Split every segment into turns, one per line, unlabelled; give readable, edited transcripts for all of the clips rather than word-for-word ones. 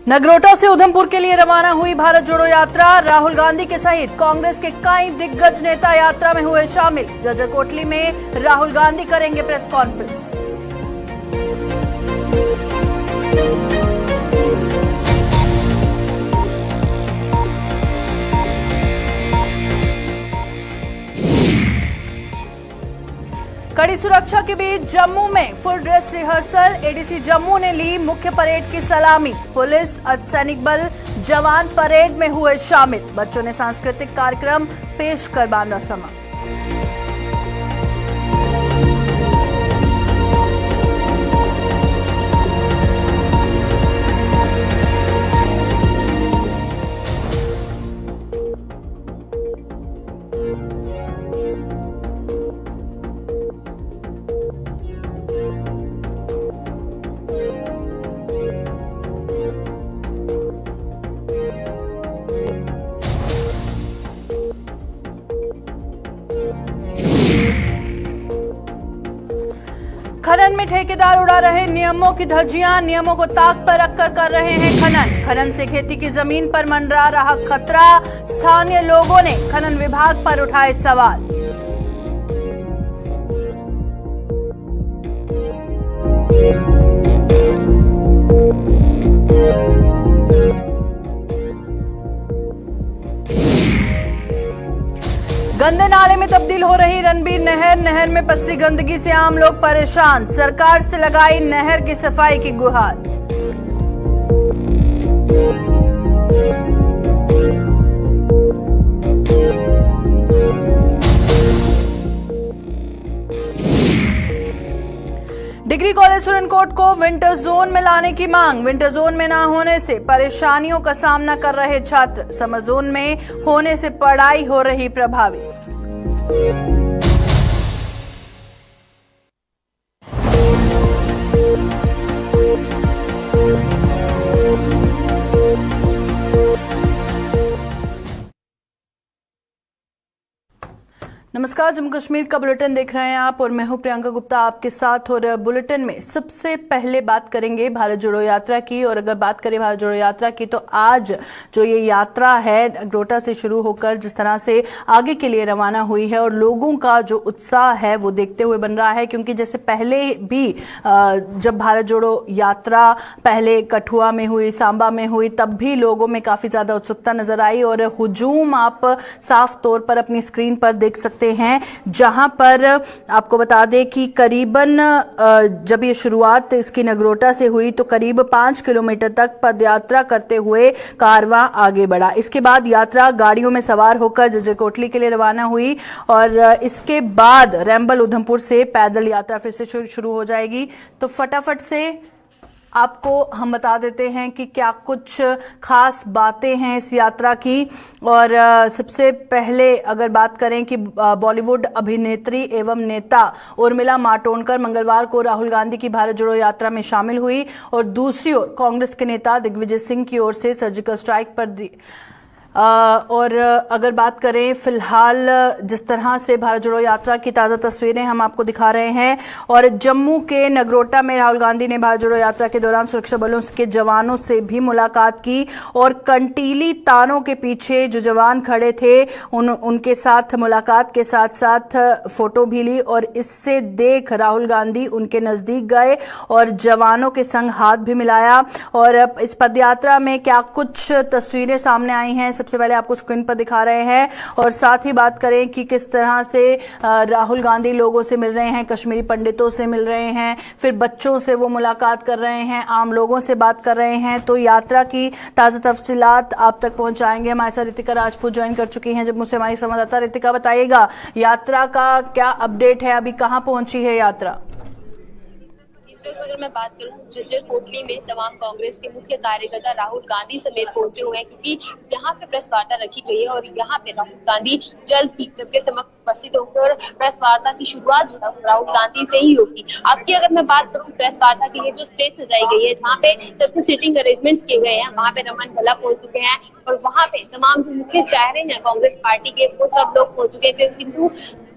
नगरोटा से उधमपुर के लिए रवाना हुई भारत जोड़ो यात्रा। राहुल गांधी के सहित कांग्रेस के कई दिग्गज नेता यात्रा में हुए शामिल। जज्जर कोटली में राहुल गांधी करेंगे प्रेस कॉन्फ्रेंस। कड़ी सुरक्षा के बीच जम्मू में full dress rehearsal. ADC Jammu ने ली मुख्य परेड की सलामी। पुलिस, अर्धसैनिक बल जवान परेड में हुए शामिल। बच्चों ने सांस्कृतिक कार्यक्रम पेश कर बांधा समा। खनन में ठेकेदार उड़ा रहे नियमों की धज्जियां। नियमों को ताक पर रखकर कर रहे हैं खनन से खेती की जमीन पर मंडरा रहा खतरा। स्थानीय लोगों ने खनन विभाग पर उठाए सवाल। गंदे नाले में तब्दील हो रही रणबीर नहर में पसरी गंदगी से आम लोग परेशान। सरकार से लगाई नहर की सफाई की गुहार। डिग्री कॉलेज सुरनकोट को विंटर जोन में लाने की मांग। विंटर जोन में न होने से परेशानियों का सामना कर रहे छात्र। समर जोन में होने से पढ़ाई हो रही प्रभावित। नमस्कार, जम्मू कश्मीर का बुलेटिन देख रहे हैं आप और मैं हूं प्रियंका गुप्ता आपके साथ। और बुलेटिन में सबसे पहले बात करेंगे भारत जोड़ो यात्रा की। और अगर बात करें भारत जोड़ो यात्रा की तो आज जो ये यात्रा है नगरोटा से शुरू होकर जिस तरह से आगे के लिए रवाना हुई है और लोगों का जो उत्साह है वो देखते हुए बन रहा है। क्योंकि जैसे पहले भी जब भारत जोड़ो यात्रा पहले कठुआ में हुई, सांबा में हुई, तब भी लोगों में काफी ज्यादा उत्सुकता नजर आई। और हुजूम आप साफ तौर पर अपनी स्क्रीन पर देख सकते हैं, जहां पर आपको बता दें कि करीबन जब ये शुरुआत इसकी नगरोटा से हुई तो करीब 5 किलोमीटर तक पदयात्रा करते हुए कारवां आगे बढ़ा। इसके बाद यात्रा गाड़ियों में सवार होकर जज्जर कोटली के लिए रवाना हुई और इसके बाद रैम्बल उधमपुर से पैदल यात्रा फिर से शुरू हो जाएगी। तो फटाफट से आपको हम बता देते हैं कि क्या कुछ खास बातें हैं इस यात्रा की। और सबसे पहले अगर बात करें कि बॉलीवुड अभिनेत्री एवं नेता उर्मिला मातोंडकर मंगलवार को राहुल गांधी की भारत जोड़ो यात्रा में शामिल हुई। और दूसरी ओर कांग्रेस के नेता दिग्विजय सिंह की ओर से सर्जिकल स्ट्राइक पर और अगर बात करें फिलहाल जिस तरह से भारत जोड़ो यात्रा की ताजा तस्वीरें हम आपको दिखा रहे हैं। और जम्मू के नगरोटा में राहुल गांधी ने भारत जोड़ो यात्रा के दौरान सुरक्षा बलों के जवानों से भी मुलाकात की और कंटीली तारों के पीछे जो जवान खड़े थे उनके साथ मुलाकात के साथ साथ फोटो भी ली। और इससे देख राहुल गांधी उनके नजदीक गए और जवानों के संग हाथ भी मिलाया। और इस पदयात्रा में क्या कुछ तस्वीरें सामने आई हैं सबसे पहले आपको स्क्रीन पर दिखा रहे हैं। और साथ ही बात करें कि किस तरह से राहुल गांधी लोगों से मिल रहे हैं, कश्मीरी पंडितों से मिल रहे हैं, फिर बच्चों से वो मुलाकात कर रहे हैं, आम लोगों से बात कर रहे हैं। तो यात्रा की ताजा तफसीलात आप तक पहुंचाएंगे। हमारे साथ रितिका राजपूत ज्वाइन कर चुकी हैं जम्मू से हमारी संवाददाता। रितिका, बताइएगा यात्रा का क्या अपडेट है, अभी कहां पहुंची है यात्रा?
अगर मैं बात करूं जज्जर कोटली में तमाम कांग्रेस के मुख्य कार्यकर्ता राहुल गांधी समेत पहुंचे हुए हैं, क्योंकि यहाँ पे प्रेस वार्ता रखी गई है और यहाँ पे राहुल गांधी जल्द ही सबके समक्ष उपस्थित होकर और प्रेस वार्ता की शुरुआत जो है राहुल गांधी से ही होगी। आपकी अगर मैं बात करूं प्रेस वार्ता के लिए जो स्टेज सजाई गई है, जहाँ पे सबके सीटिंग अरेंजमेंट्स किए गए हैं, वहाँ पे रमन भल्ला पहुंच चुके हैं और वहाँ पे तमाम जो मुख्य चेहरे हैं कांग्रेस पार्टी के वो सब लोग पहुंच चुके हैं। किंतु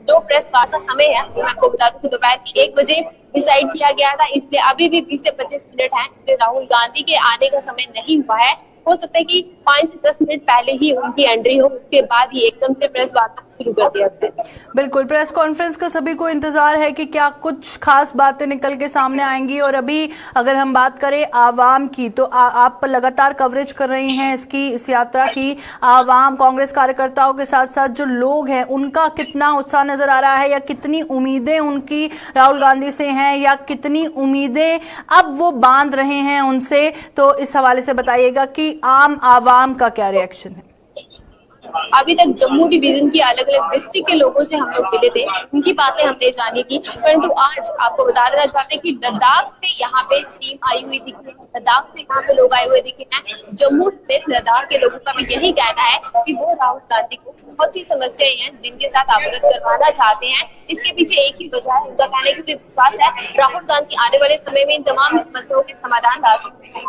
जो प्रेस वार्ता समय है मैं आपको बता दूं कि दोपहर की 1 बजे डिसाइड किया गया था, इसलिए अभी भी 20 से 25 मिनट है, इसलिए राहुल गांधी के आने का समय नहीं हुआ है। हो सकता है कि 5 से 10 मिनट पहले ही उनकी एंट्री हो, उसके बाद ही एकदम से प्रेस वार्ता शुरू कर दिया जाए।
बिल्कुल, प्रेस कॉन्फ्रेंस का सभी को इंतजार है कि क्या कुछ खास बातें निकल के सामने आएंगी। और अभी अगर हम बात करें आवाम की, तो आप लगातार कवरेज कर रही हैं इस यात्रा की। आवाम, कांग्रेस कार्यकर्ताओं के साथ साथ जो लोग हैं, उनका कितना उत्साह नजर आ रहा है, या कितनी उम्मीदें उनकी राहुल गांधी से हैं, या कितनी उम्मीदें अब वो बांध रहे हैं उनसे? तो इस हवाले से बताइएगा कि आम आवाम का क्या रिएक्शन है।
अभी तक जम्मू डिवीजन की अलग अलग डिस्ट्रिक्ट के लोगों से हम लोग मिले थे, उनकी बातें हमने जानी की, परंतु आज आपको बता देना चाहते हैं कि लद्दाख से यहाँ पे टीम आई हुई दिखी है, लद्दाख से यहाँ पे लोग आए हुए दिखे हैं। जम्मू समेत लद्दाख के लोगों का भी यही कहना है कि वो राहुल गांधी को बहुत सी समस्याएं हैं जिनके साथ अवगत करवाना चाहते हैं। इसके पीछे एक ही वजह है, उनका कहने की विश्वास है राहुल गांधी आने वाले समय में इन तमाम समस्याओं के समाधान ला सकते हैं।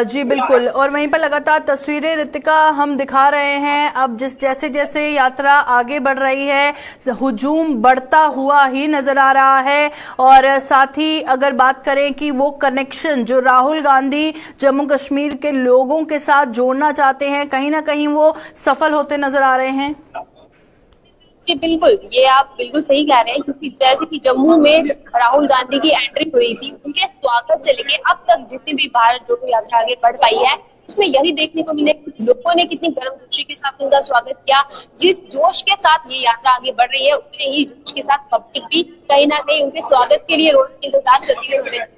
जी बिल्कुल, और वहीं पर लगातार तस्वीरें रितिका हम दिखा रहे हैं। अब जैसे जैसे यात्रा आगे बढ़ रही है, हुजूम बढ़ता हुआ ही नजर आ रहा है। और साथ ही अगर बात करें कि वो कनेक्शन जो राहुल गांधी जम्मू कश्मीर के लोगों के साथ जोड़ना चाहते हैं, कहीं ना कहीं वो सफल होते नजर आ रहे हैं।
जी बिल्कुल, ये आप बिल्कुल सही कह रहे हैं, क्योंकि जैसे कि जम्मू में राहुल गांधी की एंट्री हुई थी, उनके स्वागत से लेके अब तक जितनी भी भारत जोड़ो यात्रा आगे बढ़ पाई है, उसमें यही देखने को मिले लोगों ने कितनी गर्म जोशी के साथ उनका स्वागत किया। जिस जोश के साथ ये यात्रा आगे बढ़ रही है, उतने ही जोश के साथ पब्लिक भी कहीं ना कहीं उनके स्वागत के लिए रोड पर इंतजार करती हुई है।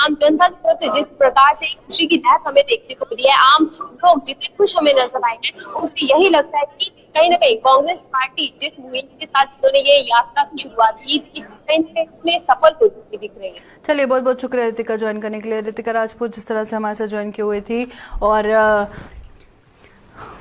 आम जनता की तरफ से जिस प्रकार से खुशी की लहर हमें देखने को मिली है, आम लोग जितने खुश हमें नजर आए हैं, उससे यही लगता है कि कहीं ना कहीं कांग्रेस पार्टी जिस मुहिम के साथ जिन्होंने ये यात्रा की शुरुआत की थी, कहीं ना कहीं उसमें सफल होती दिख रही है।
चलिए, बहुत बहुत शुक्रिया रितिका ज्वाइन करने के लिए। रितिका राजपूत जिस तरह से हमारे साथ ज्वाइन किए हुए थी, और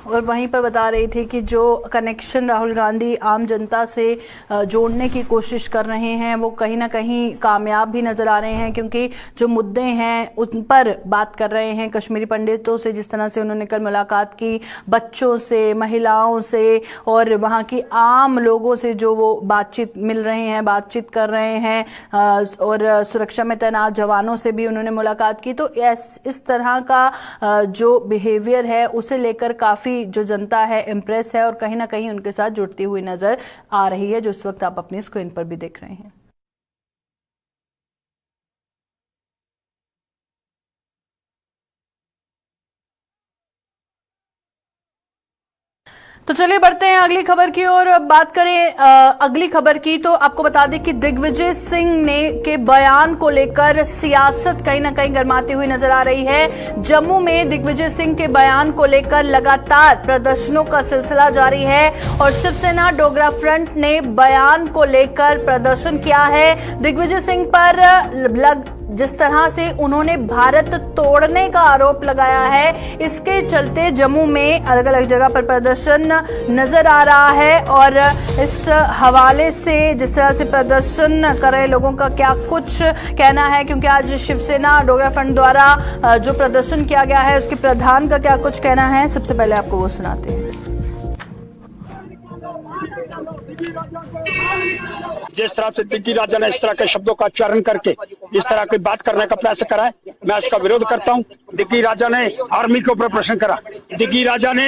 वहीं पर बता रही थी कि जो कनेक्शन राहुल गांधी आम जनता से जोड़ने की कोशिश कर रहे हैं, वो कहीं ना कहीं कामयाब भी नजर आ रहे हैं, क्योंकि जो मुद्दे हैं उन पर बात कर रहे हैं। कश्मीरी पंडितों से जिस तरह से उन्होंने कल मुलाकात की, बच्चों से, महिलाओं से और वहाँ की आम लोगों से जो वो बातचीत बातचीत कर रहे हैं, और सुरक्षा में तैनात जवानों से भी उन्होंने मुलाकात की। तो इस तरह का जो बिहेवियर है, उसे लेकर काफी जो जनता है इम्प्रेस है, और कहीं ना कहीं उनके साथ जुड़ती हुई नजर आ रही है, जो इस वक्त आप अपनी स्क्रीन पर भी देख रहे हैं। तो चलिए बढ़ते हैं अगली खबर की ओर। बात करें अगली खबर की, तो आपको बता दें कि दिग्विजय सिंह के बयान को लेकर सियासत कहीं ना कहीं गर्माती हुई नजर आ रही है। जम्मू में दिग्विजय सिंह के बयान को लेकर लगातार प्रदर्शनों का सिलसिला जारी है, और शिवसेना डोगरा फ्रंट ने बयान को लेकर प्रदर्शन किया है। दिग्विजय सिंह पर जिस तरह से उन्होंने भारत तोड़ने का आरोप लगाया है, इसके चलते जम्मू में अलग अलग जगह पर प्रदर्शन नजर आ रहा है। और इस हवाले से जिस तरह से प्रदर्शन कर रहे लोगों का क्या कुछ कहना है, क्योंकि आज शिवसेना डोगरा फ्रंट द्वारा जो प्रदर्शन किया गया है, उसके प्रधान का क्या कुछ कहना है, सबसे पहले आपको वो सुनाते हैं।
जिस तरह से दिग्गी राजा ने इस तरह के शब्दों का उच्चारण करके इस तरह की बात करने का प्रयास करा है, मैं इसका विरोध करता हूं। दिग्गी राजा ने आर्मी के ऊपर प्रश्न करा, दिग्गी राजा ने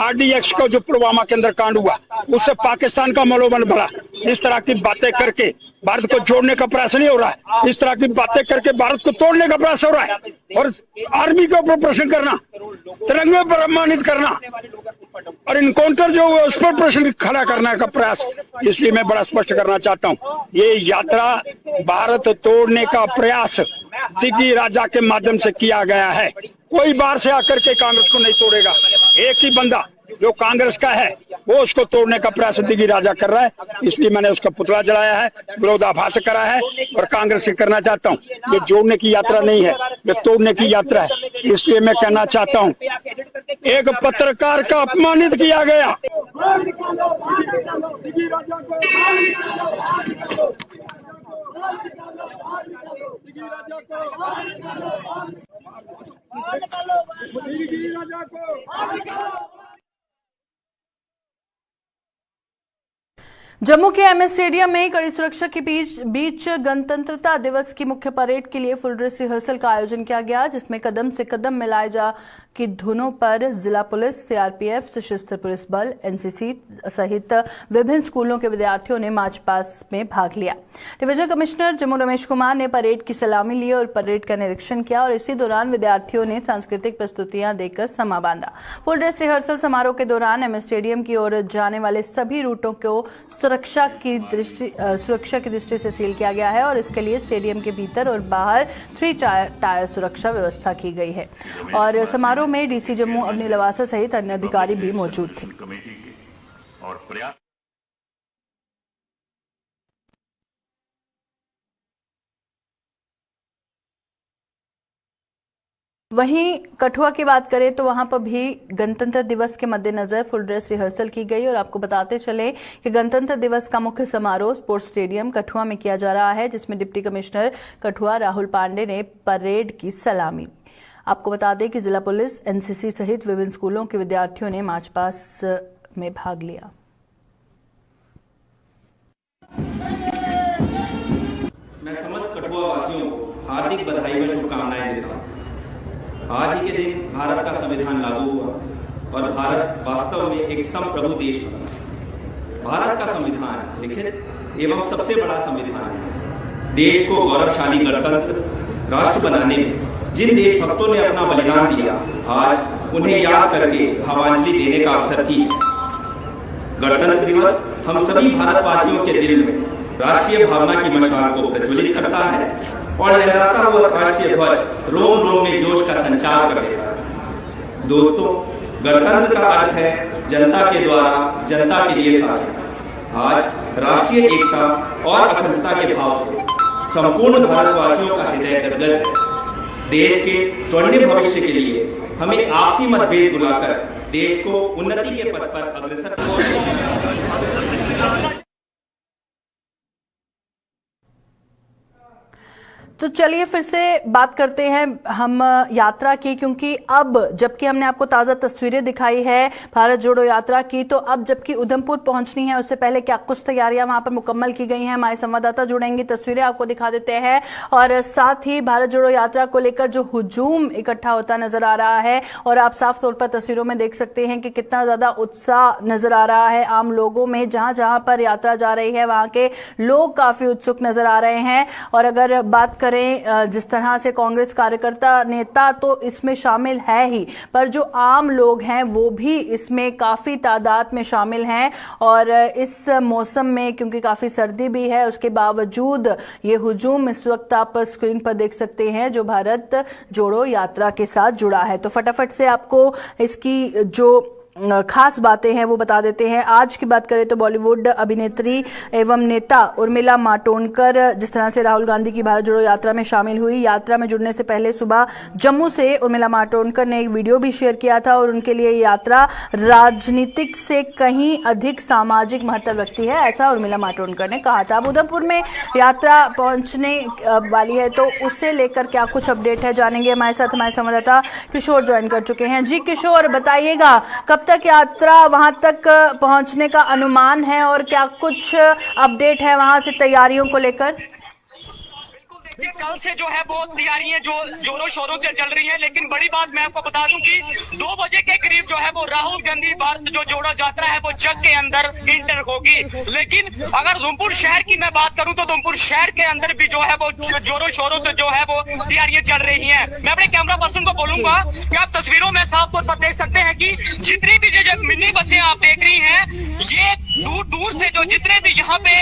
RDX को जो पुलवामा के अंदर कांड हुआ उससे पाकिस्तान का मनोबल बढ़ा। इस तरह की बातें करके भारत को जोड़ने का प्रयास नहीं हो रहा है, इस तरह की बातें करके भारत को तोड़ने का प्रयास हो रहा है। और आर्मी के ऊपर प्रश्न करना, तिरंगे पर अपमानित करना और इनकाउंटर जो हुआ उस पर प्रश्न खड़ा करने का प्रयास, इसलिए मैं बड़ा स्पष्ट करना चाहता हूं, ये यात्रा भारत तोड़ने का प्रयास दिग्गी राजा के माध्यम से किया गया है। कोई बाहर से आकर के कांग्रेस को नहीं तोड़ेगा, एक ही बंदा जो कांग्रेस का है वो उसको तोड़ने का प्रयास दिग्गी राजा कर रहा है। इसलिए मैंने उसका पुतला जलाया है, विरोधाभास करा है, और कांग्रेस से करना चाहता हूँ ये जोड़ने की यात्रा नहीं है, ये तोड़ने की यात्रा है। इसलिए मैं कहना चाहता हूँ, एक पत्रकार का अपमानित किया गया,
जम्मू के एमएस स्टेडियम में कड़ी सुरक्षा के बीच गणतंत्रता दिवस की मुख्य परेड के लिए फुल ड्रेस रिहर्सल का आयोजन किया गया, जिसमें कदम से कदम मिलाए जा की धुनों पर जिला पुलिस, सीआरपीएफ, सशस्त्र पुलिस बल, एनसीसी सहित विभिन्न स्कूलों के विद्यार्थियों ने मार्च पास्ट में भाग लिया। डिवीजन कमिश्नर जम्मू रमेश कुमार ने परेड की सलामी ली और परेड का निरीक्षण किया और इसी दौरान विद्यार्थियों ने सांस्कृतिक प्रस्तुतियां देकर समा बांधा। फुल ड्रेस रिहर्सल समारोह के दौरान एमएस स्टेडियम की ओर जाने वाले सभी रूटों को सुरक्षा की दृष्टि से सील किया गया है और इसके लिए स्टेडियम के भीतर और बाहर 3 टायर सुरक्षा व्यवस्था की गई है और समारोह में डीसी जम्मू अवनी लवासा सहित अन्य अधिकारी भी मौजूद थे। वहीं कठुआ की बात करें तो वहां पर भी गणतंत्र दिवस के मद्देनजर फुल ड्रेस रिहर्सल की गई और आपको बताते चले कि गणतंत्र दिवस का मुख्य समारोह स्पोर्ट्स स्टेडियम कठुआ में किया जा रहा है, जिसमें डिप्टी कमिश्नर कठुआ राहुल पांडे ने परेड की सलामी। आपको बता दें कि जिला पुलिस, एनसीसी सहित विभिन्न स्कूलों के विद्यार्थियों ने मार्च पास्ट में भाग लिया।
मैं समस्त कठुआ वासियों को हार्दिक बधाई व शुभकामनाएं देता हूं। आज ही के दिन भारत का संविधान लागू हुआ और भारत वास्तव में एक संप्रभु देश बना। भारत का संविधान लिखित एवं सबसे बड़ा संविधान है। देश को गौरवशाली गणतंत्र राष्ट्र बनाने में जिन देशभक्तों ने अपना बलिदान दिया, आज उन्हें याद करके भावांजलि देने का अवसर भी है। गणतंत्र दिवस हम सभी भारतवासियों के दिल में राष्ट्रीय भावना की मशाल को प्रज्वलित करता है और लहराता हुआ राष्ट्रीय ध्वज रोम रोम में जोश का संचार कर देता है। दोस्तों, गणतंत्र का अर्थ है जनता के द्वारा जनता के लिए शासन। आज राष्ट्रीय एकता और अखंडता के भाव से संपूर्ण भारतवासियों का हृदय गदगद है। देश के स्वर्णिम भविष्य के लिए हमें आपसी मतभेद भुलाकर देश को उन्नति के पथ पर अग्रसर
तो चलिए फिर से बात करते हैं हम यात्रा की, क्योंकि अब जबकि हमने आपको ताजा तस्वीरें दिखाई है भारत जोड़ो यात्रा की, तो अब जबकि उधमपुर पहुंचनी है उससे पहले क्या कुछ तैयारियां वहां पर मुकम्मल की गई हैं। हमारे संवाददाता जुड़ेंगे, तस्वीरें आपको दिखा देते हैं और साथ ही भारत जोड़ो यात्रा को लेकर जो हुजूम इकट्ठा होता नजर आ रहा है और आप साफ तौर पर तस्वीरों में देख सकते हैं कि कितना ज्यादा उत्साह नजर आ रहा है आम लोगों में। जहां जहां पर यात्रा जा रही है वहां के लोग काफी उत्सुक नजर आ रहे हैं और अगर बात करें जिस तरह से कांग्रेस कार्यकर्ता नेता तो इसमें शामिल है ही, पर जो आम लोग हैं वो भी इसमें काफी तादाद में शामिल हैं और इस मौसम में क्योंकि काफी सर्दी भी है उसके बावजूद ये हुजूम इस वक्त आप स्क्रीन पर देख सकते हैं जो भारत जोड़ो यात्रा के साथ जुड़ा है। तो फटाफट से आपको इसकी जो खास बातें हैं वो बता देते हैं। आज की बात करें तो बॉलीवुड अभिनेत्री एवं नेता उर्मिला मातोंडकर जिस तरह से राहुल गांधी की भारत जोड़ो यात्रा में शामिल हुई, यात्रा में जुड़ने से पहले सुबह जम्मू से उर्मिला मातोंडकर ने एक वीडियो भी शेयर किया था और उनके लिए यात्रा राजनीतिक से कहीं अधिक सामाजिक महत्व रखती है, ऐसा उर्मिला मातोंडकर ने कहा था। अब उधमपुर में यात्रा पहुंचने वाली है तो उससे लेकर क्या कुछ अपडेट है जानेंगे। हमारे साथ हमारे संवाददाता किशोर ज्वाइन कर चुके हैं। जी किशोर, बताइएगा कब तक यात्रा वहां तक पहुंचने का अनुमान है और क्या कुछ अपडेट है वहां से तैयारियों को लेकर?
देखिए, कल से जो है वो तैयारियां जो जोरों शोरों से चल रही है, लेकिन बड़ी बात मैं आपको बता दूं कि 2 बजे के करीब जो है वो राहुल गांधी भारत जो जोड़ो यात्रा है वो जग के अंदर इंटर होगी। लेकिन अगर उधमपुर शहर की मैं बात करूं तो उधमपुर शहर के अंदर भी जो है वो जोरों शोरों से जो है वो तैयारियां चल रही हैं। मैं अपने कैमरा पर्सन को बोलूंगा कि आप तस्वीरों में साफ तौर पर देख सकते हैं कि जितनी भी जो मिनी बसें आप देख रही हैं, ये दूर दूर से जो जितने भी यहाँ पे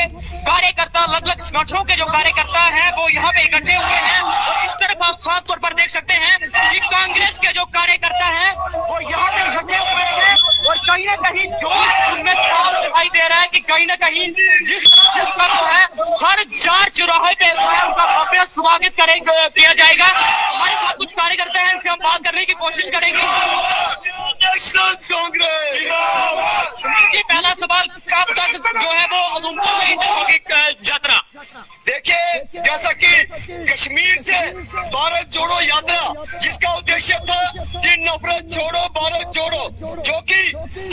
कार्यकर्ता अलग अलग संगठनों के जो कार्यकर्ता हैं वो यहाँ पे इकट्ठे हुए हैं और इस तरफ आप साफ तौर पर देख सकते हैं कि कांग्रेस के जो कार्यकर्ता हैं वो यहाँ पे इकट्ठे हुए हैं और कहीं ना कहीं जोश उनमें साफ दिखाई दे रहा है कि कहीं ना कहीं जिस तरह जो है हर 4 चौराहे पे उनका भव्य स्वागत किया जाएगा। हमारे साथ कुछ कार्यकर्ता हैं, इनसे हम बात करने की कोशिश करेंगे। नेशनल कांग्रेस पहला सवाल, कब तक जो है वो उधमपुर में इंटर होगी यात्रा?
देखिए,
जैसा कि कश्मीर से भारत जोड़ो यात्रा, जिसका उद्देश्य था कि नफरत छोड़ो भारत जोड़ो, जो कि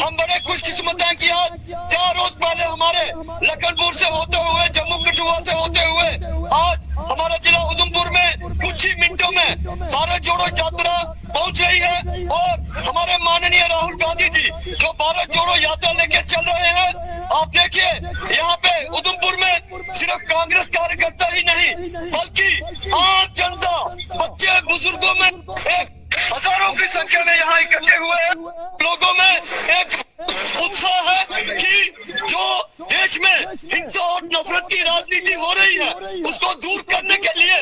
हम बड़े खुशकिस्मत हैं कि आज 4 रोज पहले हमारे लखनपुर से होते हुए, जम्मू कठुआ से होते हुए आज हमारा जिला उधमपुर में कुछ ही मिनटों में भारत जोड़ो यात्रा पहुंच रही है। और हमारे माननीय राहुल गांधी जी जो भारत जोड़ो यात्रा लेके चल रहे हैं, आप देखिए यहाँ पे उधमपुर में सिर्फ कांग्रेस कार्यकर्ता ही नहीं बल्कि आम जनता, बच्चे, बुजुर्गों में एक हजारों की संख्या में यहाँ इकट्ठे हुए हैं। लोगों में एक उत्साह है कि जो देश में हिंसा और नफरत की राजनीति हो रही है उसको दूर करने के लिए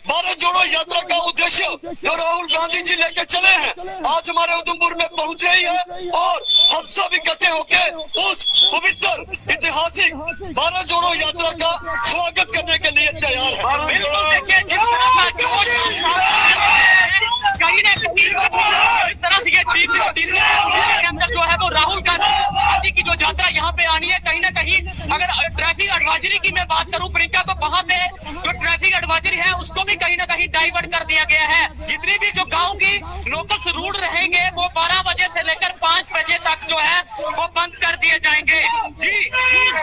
भारत जोड़ो यात्रा का उद्देश्य जो राहुल गांधी जी लेकर चले हैं आज हमारे उधमपुर में पहुंच रही है। और हम सब इकट्ठे होके उस पवित्र ऐतिहासिक भारत जोड़ो यात्रा का स्वागत करने के लिए तैयार है। बिल्कुल देखिए जिस तरह का कहीं ना कहीं इस तरह से ये के अंदर जो है वो राहुल गांधी की जो यात्रा यहाँ पे आनी है, कहीं ना कहीं अगर ट्रैफिक एडवाइजरी की मैं बात करूं प्रियंका, तो वहाँ पे जो ट्रैफिक एडवाइजरी है उसको भी कहीं ना कहीं डाइवर्ट कर दिया गया है। जितनी भी जो गाँव की लोकल्स रूट रहेंगे वो 12 बजे से लेकर 5 बजे तक जो है वो बंद कर दिए जाएंगे।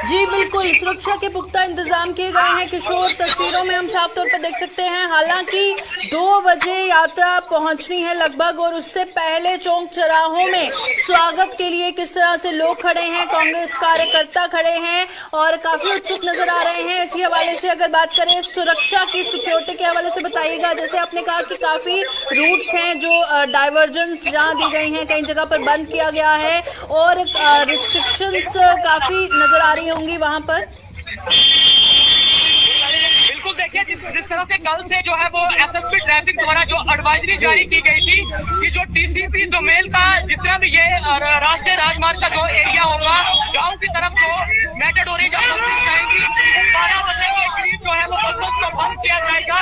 जी बिल्कुल, सुरक्षा के पुख्ता इंतजाम किए गए हैं। किशोर, तस्वीरों में हम साफ तौर पर देख सकते हैं, हालांकि 2 बजे यात्रा पहुंचनी है लगभग, और उससे पहले चौक चौराहों में स्वागत के लिए किस तरह से लोग खड़े हैं, कांग्रेस कार्यकर्ता खड़े हैं और काफी उत्सुक नजर आ रहे हैं। इसी हवाले से अगर बात करें सुरक्षा की, सिक्योरिटी के हवाले से बताइएगा। जैसे आपने कहा कि काफी रूट्स हैं जो डाइवर्जन्स जहां दी गई हैं, कई जगह पर बंद किया गया है और रिस्ट्रिक्शंस काफी नजर आ रही होंगी वहां पर।
बिल्कुल देखिए जिस तरह से कल से जो है वो एसएसपी ट्रैफिक द्वारा जो एडवाइजरी जारी की गई थी कि जो टीसीपी दोमेल का जितना भी ये राष्ट्रीय राजमार्ग का जो एरिया होगा, गांव की तरफ जो मेटाडोरें जाएंगी 12 बजे के करीब जो है वो बसों को बंद किया जाएगा,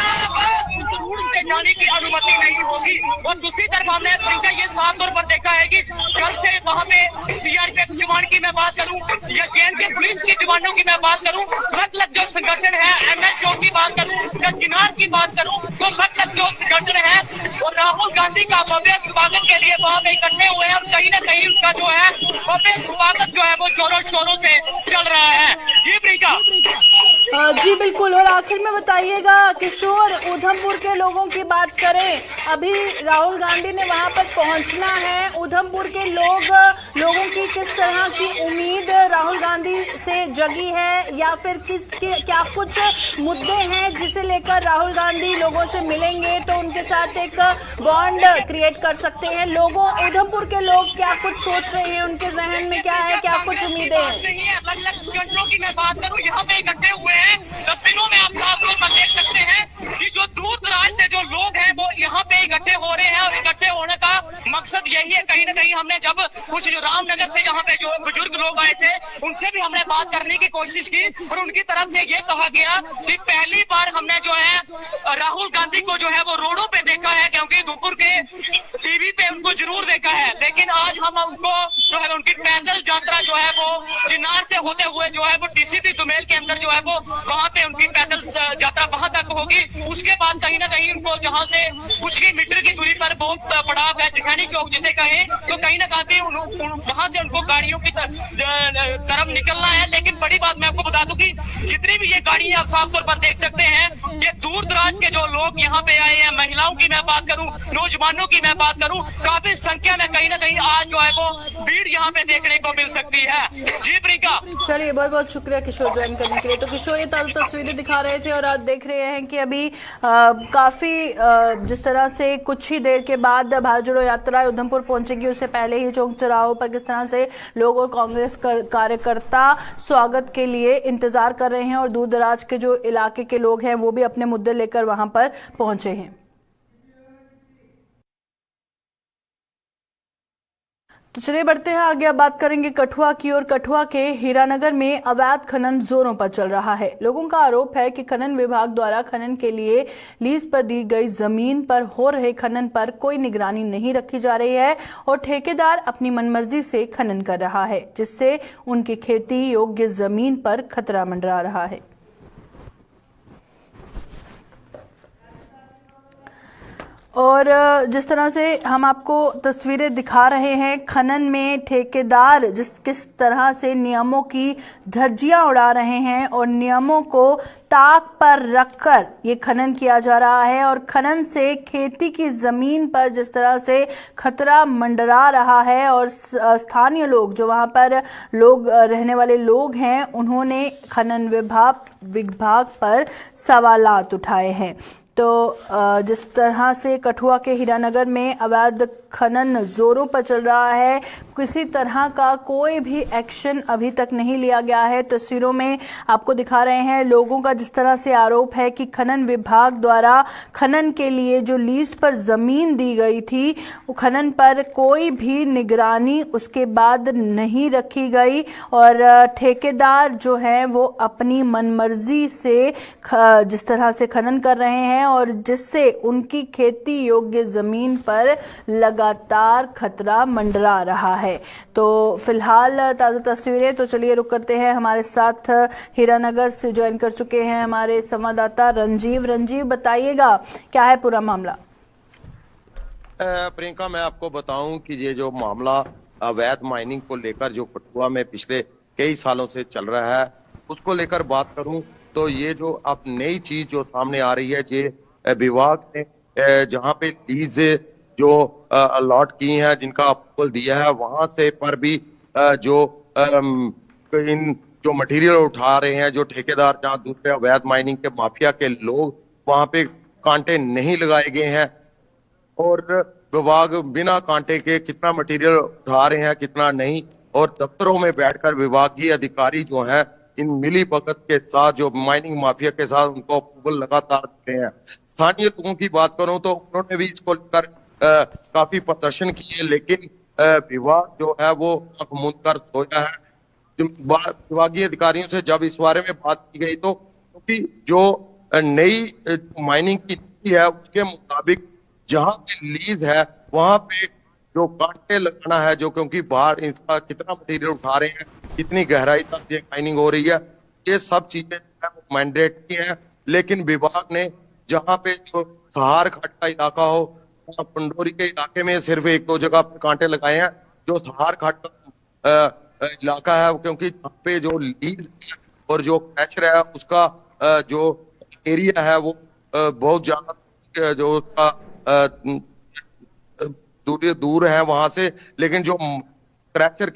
उस रूट से जाने की अनुमति नहीं होगी। और दूसरी तरफ हमने ये साफ तौर पर देखा है कि कल से वहाँ पे सीआरपीएफ जवान की मैं बात करूँ या जेएनके पुलिस के जवानों की मैं बात करूँ, अलग जो संगठन है एमएसओ की बात करूं या किनार की बात करूं, तो मतलब जो संगठन है और राहुल गांधी का भव्य स्वागत के लिए वहां पे इकट्ठे हुए हैं और कहीं ना कहीं उनका जो है भव्य स्वागत जो है वो जोरों शोरों से चल रहा है। जी प्रियंका।
जी बिल्कुल, और आखिर में बताइएगा किशोर, उधमपुर के लोगों की बात करें, अभी राहुल गांधी ने वहां पर पहुंचना है, उधमपुर के लोगों की किस तरह की उम्मीद राहुल गांधी से जगी है या फिर क्या कुछ मुद्दे हैं जिसे लेकर राहुल गांधी लोगों से मिलेंगे तो उनके साथ एक बॉन्ड क्रिएट कर सकते हैं? उधमपुर के लोग क्या कुछ सोच रहे हैं, उनके जहन में क्या है, क्या कुछ उम्मीदें हैं?
अलग संगठनों की मैं बात करूं, यहाँ पे इकट्ठे हुए हैं, तस्वीरों में आप देख सकते हैं कि जो दूर दराज से जो लोग हैं वो यहाँ पे इकट्ठे हो रहे हैं और इकट्ठे होने का मकसद यही है। कहीं ना कहीं हमने जब कुछ जो रामनगर से यहाँ पे जो बुजुर्ग लोग आए थे उनसे भी हमने बात करने की कोशिश की और उनकी तरफ से ये कहा गया कि पहली बार हमने जो है राहुल गांधी को जो है वो रोडों पे देखा है, क्योंकि उधमपुर के टीवी पे उनको जरूर देखा है, लेकिन आज हम उनको जो है उनकी पैदल यात्रा जो है वो चिनार से होते हुए जो है वो टीसीपी दुमेल के अंदर जो है वो वहाँ पे उनकी पैदल यात्रा वहां तक होगी। उसके बाद कहीं ना कहीं उनको जहाँ से कुछ ही मीटर की दूरी पर बहुत पड़ाव है, जिखानी चौक जिसे कहें, तो कहीं ना कहीं वहां से उनको गाड़ियों की तरफ निकलना है। लेकिन बड़ी बात मैं आपको बता दूं कि जितनी भी ये गाड़ी आप साफ तौर पर देख सकते हैं, ये दूर दराज के जो लोग यहाँ पे आए हैं, महिलाओं की मैं बात करूं, नौजवानों की मैं बात करूं, काफी संख्या में कहीं ना कहीं आज जो है वो भीड़ यहाँ पे देखने को मिल सकती है। जी प्रियंका।
चलिए, बहुत बहुत शुक्रिया किशोर ज्वाइन करने के लिए। तो किशोर ये ताज़ा तस्वीरें दिखा रहे थे और आज देख रहे हैं कि अभी काफी जिस तरह से कुछ ही देर के बाद भारत जोड़ो यात्रा उधमपुर पहुंचेगी, उससे पहले ही चौक चौराहों पर किस तरह से लोग और कांग्रेस कार्यकर्ता स्वागत के लिए इंतजार कर रहे हैं और दूर दराज के जो इलाके के लोग हैं वो भी अपने मुद्दे लेकर वहां पर पहुंचे हैं। तो चलिए बढ़ते हैं आगे। अब बात करेंगे कठुआ की, और कठुआ के हीरानगर में अवैध खनन जोरों पर चल रहा है। लोगों का आरोप है कि खनन विभाग द्वारा खनन के लिए लीज पर दी गई जमीन पर हो रहे खनन पर कोई निगरानी नहीं रखी जा रही है और ठेकेदार अपनी मनमर्जी से खनन कर रहा है, जिससे उनकी खेती योग्य जमीन पर खतरा मंडरा रहा है। और जिस तरह से हम आपको तस्वीरें दिखा रहे हैं, खनन में ठेकेदार किस तरह से नियमों की धज्जियां उड़ा रहे हैं और नियमों को ताक पर रखकर ये खनन किया जा रहा है। और खनन से खेती की जमीन पर जिस तरह से खतरा मंडरा रहा है और स्थानीय लोग, जो वहां पर लोग रहने वाले लोग हैं, उन्होंने खनन विभाग पर सवालात उठाए हैं। तो जिस तरह से कठुआ के हीरानगर में अवैध खनन जोरों पर चल रहा है, किसी तरह का कोई भी एक्शन अभी तक नहीं लिया गया है। तस्वीरों में आपको दिखा रहे हैं लोगों का जिस तरह से आरोप है कि खनन विभाग द्वारा खनन के लिए जो लीज पर जमीन दी गई थी, वो खनन पर कोई भी निगरानी उसके बाद नहीं रखी गई और ठेकेदार जो है वो अपनी मनमर्जी से जिस तरह से खनन कर रहे हैं और जिससे उनकी खेती योग्य जमीन पर लगातार खतरा मंडरा रहा है। तो फिलहाल ताजा तस्वीरें, तो चलिए रुक करते हैं। हमारे साथ हीरानगर से ज्वाइन कर चुके हैं हमारे संवाददाता रंजीव, बताइएगा क्या है पूरा मामला।
प्रियंका, मैं आपको बताऊं कि ये जो मामला अवैध माइनिंग को लेकर जो कठुआ में पिछले कई सालों से चल रहा है, उसको लेकर बात करूं तो ये जो अब नई चीज जो सामने आ रही है, ये विभाग ने जहां पे लीज जो अलॉट की है, जिनका अप्रूवल दिया है, वहां से पर भी जो इन जो मटेरियल उठा रहे हैं, जो ठेकेदार, जहां दूसरे अवैध माइनिंग के माफिया के लोग, वहां पे कांटे नहीं लगाए गए हैं और विभाग बिना कांटे के कितना मटेरियल उठा रहे हैं कितना नहीं, और दफ्तरों में बैठकर विभागीय अधिकारी जो हैं इन मिली भगत के साथ, जो माइनिंग माफिया के साथ, उनको अप्रूवल लगातार देते हैं। स्थानीय लोगों की बात करूं तो उन्होंने भी इसको लेकर काफी प्रदर्शन किए, लेकिन विभाग जो है वो आंख मूंद कर सोया है। विभागीय अधिकारियों से जब इस बारे में बात की गई तो क्योंकि जो नई माइनिंग की नीति है उसके मुताबिक जहां पे लीज है वहां पे जो कांटे लगाना है, जो क्योंकि बाहर इसका कितना मटेरियल उठा रहे हैं, कितनी गहराई तक ये माइनिंग हो रही है, ये सब चीजें मैंडेटरी हैं। लेकिन विभाग ने जहां पे जो सहार घाट का इलाका हो, पंडोरी के इलाके में सिर्फ एक दो जगह पे कांटे लगाए हैं। जो सहार घाट का इलाका है, क्योंकि यहाँ पे जो लीज और जो क्रैशर है उसका जो एरिया है वो बहुत ज्यादा जो उसका दूर है वहां से, लेकिन जो क्रैशर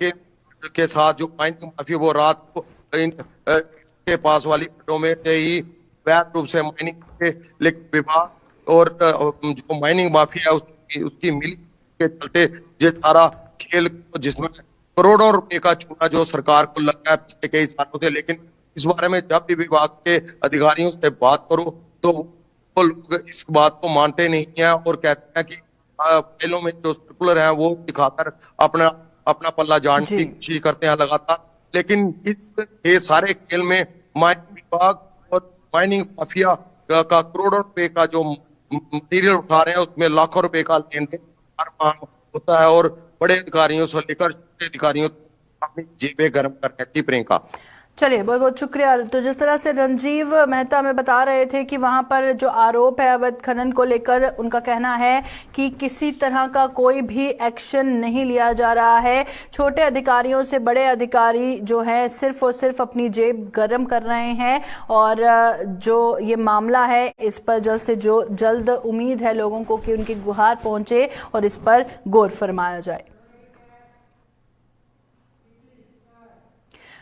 के साथ जो माइनिंग माफिया वो रात को के पास वाली घाटों में से ही वैध रूप से माइनिंग के, लेकिन विभाग और जो माइनिंग माफिया उसकी मिली के चलते ये सारा खेल, जिसमें करोड़ों रुपए का चूना जो सरकार को लगा है पिछले कई सालों से, लेकिन इस बारे में जब भी विभाग के अधिकारियों से बात करो तो वो लोग इस बात को मानते नहीं है और कहते हैं कि खेलों में जो सर्कुलर है वो दिखाकर अपना पल्ला जानने की कोशिश करते हैं लगातार। लेकिन इस सारे खेल में माइनिंग विभाग और माइनिंग माफिया का करोड़ों रुपए का जो मटेरियल उठा रहे हैं उसमें लाखों रुपए का लेन देन हर माह होता है और बड़े अधिकारियों से लेकर छोटे अधिकारियों अपनी जेबें गर्म कर रहती। प्रियंका,
चलिए बहुत बहुत शुक्रिया। तो जिस तरह से रंजीव मेहता हमें बता रहे थे कि वहां पर जो आरोप है अवैध खनन को लेकर, उनका कहना है कि किसी तरह का कोई भी एक्शन नहीं लिया जा रहा है। छोटे अधिकारियों से बड़े अधिकारी जो है सिर्फ और सिर्फ अपनी जेब गर्म कर रहे हैं और जो ये मामला है इस पर जल्द से जल्द उम्मीद है लोगों को कि उनकी गुहार पहुंचे और इस पर गौर फरमाया जाए।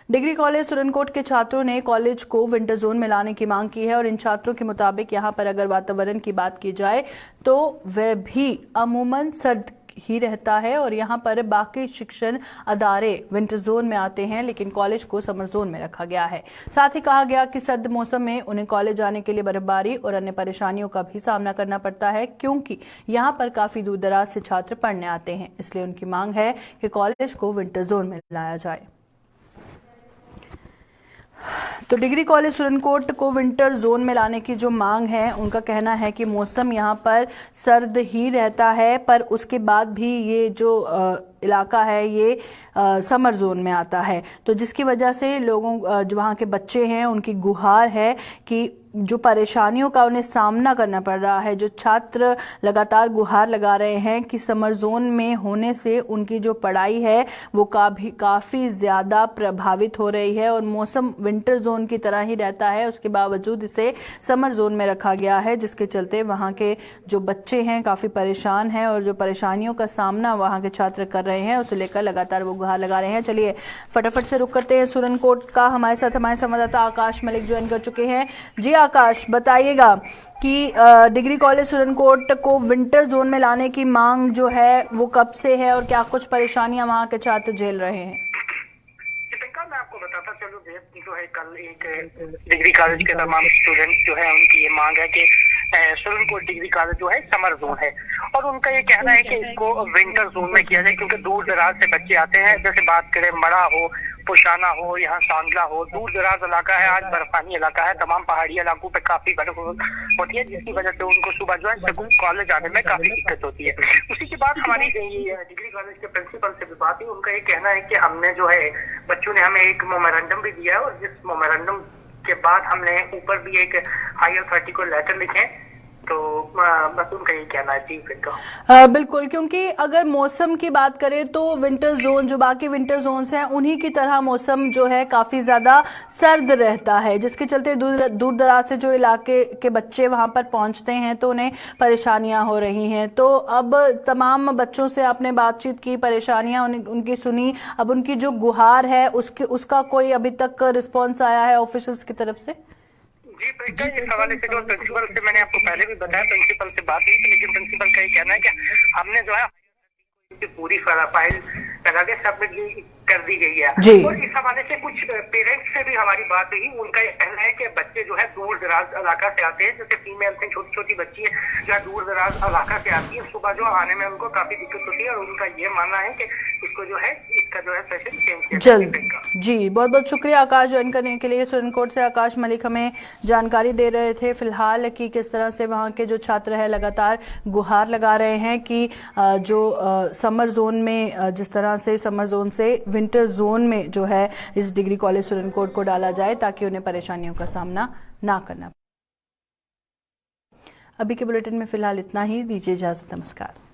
डिग्री कॉलेज सुरनकोट के छात्रों ने कॉलेज को विंटर जोन में लाने की मांग की है और इन छात्रों के मुताबिक यहां पर अगर वातावरण की बात की जाए तो वह भी अमूमन सर्द ही रहता है और यहां पर बाकी शिक्षण अदारे विंटर जोन में आते हैं, लेकिन कॉलेज को समर जोन में रखा गया है। साथ ही कहा गया कि सर्द मौसम में उन्हें कॉलेज जाने के लिए बर्फबारी और अन्य परेशानियों का भी सामना करना पड़ता है, क्योंकि यहां पर काफी दूर दराज से छात्र पढ़ने आते हैं। इसलिए उनकी मांग है कि कॉलेज को विंटर जोन में लाया जाए। तो डिग्री कॉलेज सुरनकोट को विंटर जोन में लाने की जो मांग है, उनका कहना है कि मौसम यहाँ पर सर्द ही रहता है, पर उसके बाद भी ये जो इलाका है ये समर जोन में आता है, तो जिसकी वजह से लोगों जो वहाँ के बच्चे हैं उनकी गुहार है कि जो परेशानियों का उन्हें सामना करना पड़ रहा है, जो छात्र लगातार गुहार लगा रहे हैं कि समर जोन में होने से उनकी जो पढ़ाई है वो काफ़ी ज़्यादा प्रभावित हो रही है और मौसम विंटर जोन की तरह ही रहता है, उसके बावजूद इसे समर जोन में रखा गया है, जिसके चलते वहाँ के जो बच्चे हैं काफ़ी परेशान हैं और जो परेशानियों का सामना वहाँ के छात्र कर रहे हैं उसे लेकर लगातार वो गुहार लगा रहे हैं। चलिए फटाफट से रुक करते हैं सुरनकोट का। हमारे साथ हमारे संवाददाता आकाश मलिक ज्वाइन कर चुके हैं। जी आकाश, बताइएगा कि डिग्री कॉलेज सुरनकोट को विंटर जोन में लाने की मांग जो है वो कब से है और क्या कुछ परेशानियां वहां के छात्र झेल रहे हैं?
मैं आपको बताता चलूं, जो है कल एक डिग्री कॉलेज के तमाम स्टूडेंट जो है उनकी ये मांग है कि सुरनकोट डिग्री कॉलेज जो है समर जोन है और उनका ये कहना है कि इसको विंटर जोन में किया जाए, क्योंकि दूर दराज से बच्चे आते हैं। जैसे बात करें मड़ा हो, पुशाना हो, यहाँ सांगला हो, दूर दराज इलाका है, आज बर्फानी इलाका है, तमाम पहाड़ी इलाकों पे काफी बर्फ होती है, जिसकी वजह से उनको सुबह जो है कॉलेज आने में काफी दिक्कत होती है। उसी के बाद हमारी डिग्री कॉलेज के प्रिंसिपल से भी बात हुई, उनका ये कहना है कि हमने जो है बच्चों ने हमें एक मेमोरेंडम भी दिया है और जिस मेमोरेंडम के बाद हमने ऊपर भी एक हायर अथॉरिटी को लेटर लिखे, तो बस उनका ये कहना है। जी
बिल्कुल, क्योंकि अगर मौसम की बात करें तो विंटर जोन, जो बाकी विंटर जोन्स हैं उन्हीं की तरह मौसम जो है काफी ज्यादा सर्द रहता है, जिसके चलते दूर दराज से जो इलाके के बच्चे वहां पर पहुंचते हैं तो उन्हें परेशानियां हो रही हैं। तो अब तमाम बच्चों से आपने बातचीत की, परेशानियां उनकी सुनी, अब उनकी जो गुहार है उसका कोई अभी तक रिस्पॉन्स आया है ऑफिसर्स की तरफ से?
जी प्रियंका, इस हवाले से जो प्रिंसिपल से मैंने आपको पहले भी बताया, प्रिंसिपल से बात हुई थी, लेकिन प्रिंसिपल का ये कहना है कि हमने जो है पूरी फाइल लगा के सबमिट कर दी गई है। और इस हवाले से कुछ पेरेंट्स से भी हमारी बात हुई, उनका ये कहना है कि बच्चे जो है दूर दराज इलाका से आते हैं, जैसे फीमेल से छोटी छोटी बच्ची है जो दूर दराज इलाका से आती है, सुबह जो आने में उनको काफी दिक्कत होती है और उनका ये मानना है कि इसको जो है इसका जो है सेशन चेंज किया
जल्द। जी बहुत बहुत शुक्रिया आकाश ज्वाइन करने के लिए। सुरनकोट से आकाश मलिक हमें जानकारी दे रहे थे फिलहाल कि किस तरह से वहाँ के जो छात्र है लगातार गुहार लगा रहे हैं कि जो समर जोन में, जिस तरह से समर जोन से विंटर जोन में जो है इस डिग्री कॉलेज सुरनकोट को डाला जाए ताकि उन्हें परेशानियों का सामना ना करना। अभी के बुलेटिन में फिलहाल इतना ही, दीजिए इजाजत, नमस्कार।